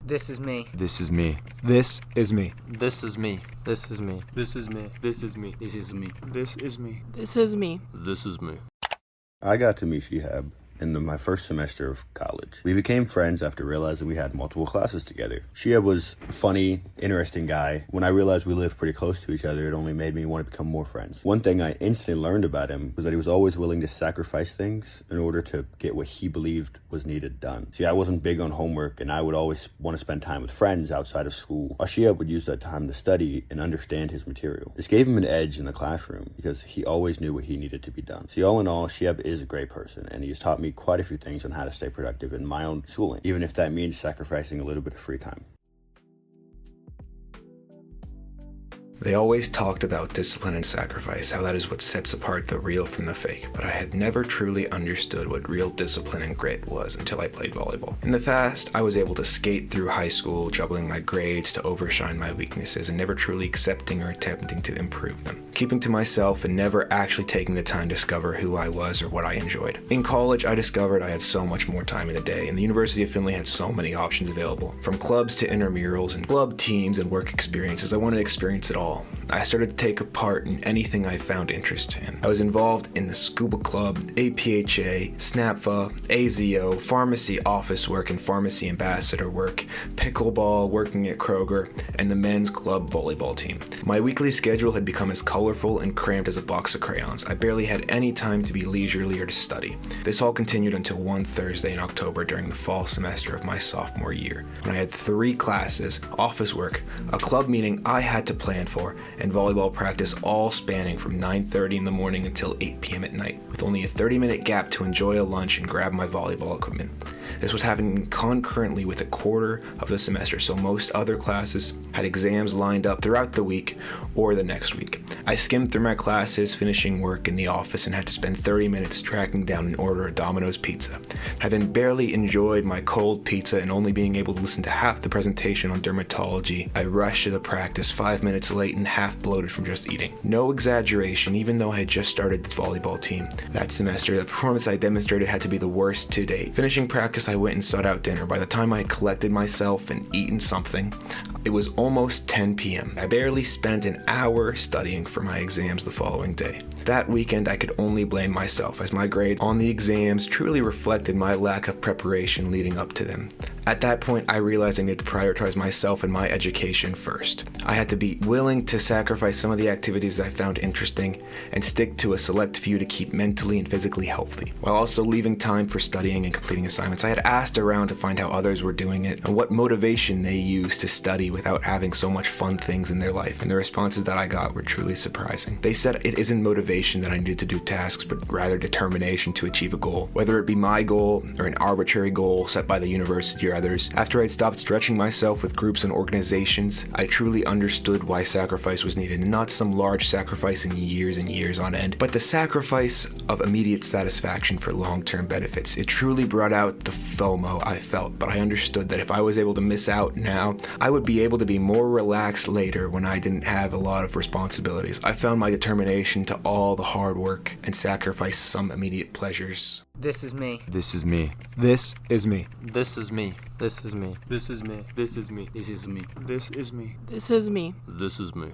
This is me. This is me. This is me. This is me. This is me. This is me. This is me. This is me. This is me. This is me. This is me. I got to meet Shehab in my first semester of college. We became friends after realizing we had multiple classes together. Shehab was a funny, interesting guy. When I realized we lived pretty close to each other, it only made me want to become more friends. One thing I instantly learned about him was that he was always willing to sacrifice things in order to get what he believed was needed done. See, I wasn't big on homework, and I would always want to spend time with friends outside of school, while Shehab would use that time to study and understand his material. This gave him an edge in the classroom because he always knew what he needed to be done. See, all in all, Shehab is a great person, and he has taught me quite a few things on how to stay productive in my own schooling, even if that means sacrificing a little bit of free time. They always talked about discipline and sacrifice, how that is what sets apart the real from the fake, but I had never truly understood what real discipline and grit was until I played volleyball. In the past, I was able to skate through high school, juggling my grades to overshine my weaknesses and never truly accepting or attempting to improve them, keeping to myself and never actually taking the time to discover who I was or what I enjoyed. In college, I discovered I had so much more time in the day, and the University of Findlay had so many options available. From clubs to intramurals and club teams and work experiences, I wanted to experience it all. I started to take a part in anything I found interest in. I was involved in the scuba club, APHA, SNAPFA, AZO, pharmacy office work and pharmacy ambassador work, pickleball, working at Kroger, and the men's club volleyball team. My weekly schedule had become as colorful and cramped as a box of crayons. I barely had any time to be leisurely or to study. This all continued until one Thursday in October during the fall semester of my sophomore year, when I had 3 classes, office work, a club meeting I had to plan for, and volleyball practice, all spanning from 9:30 in the morning until 8 p.m. at night, with only a 30-minute gap to enjoy a lunch and grab my volleyball equipment. This was happening concurrently with a quarter of the semester, so most other classes had exams lined up throughout the week or the next week. I skimmed through my classes, finishing work in the office, and had to spend 30 minutes tracking down an order of Domino's pizza. Having barely enjoyed my cold pizza and only being able to listen to half the presentation on dermatology, I rushed to the practice 5 minutes late and half bloated from just eating. No exaggeration, even though I had just started the volleyball team that semester, the performance I demonstrated had to be the worst to date. Finishing practice, I went and sought out dinner. By the time I had collected myself and eaten something, it was almost 10 p.m. I barely spent an hour studying for my exams the following day. That weekend, I could only blame myself, as my grades on the exams truly reflected my lack of preparation leading up to them. At that point, I realized I needed to prioritize myself and my education first. I had to be willing to sacrifice some of the activities I found interesting and stick to a select few to keep mentally and physically healthy, while also leaving time for studying and completing assignments. I had asked around to find how others were doing it and what motivation they used to study without having so much fun things in their life, and the responses that I got were truly surprising. They said it isn't motivation that I needed to do tasks, but rather determination to achieve a goal, whether it be my goal or an arbitrary goal set by the university or others. After I'd stopped stretching myself with groups and organizations, I truly understood why sacrifice was needed, and not some large sacrifice in years and years on end, but the sacrifice of immediate satisfaction for long-term benefits. It truly brought out the FOMO I felt, but I understood that if I was able to miss out now, I would be able to be more relaxed later when I didn't have a lot of responsibilities. I found my determination to all the hard work and sacrifice some immediate pleasures. This is me. This is me. This is me. This is me. This is me. This is me. This is me. This is me. This is me. This is me. This is me.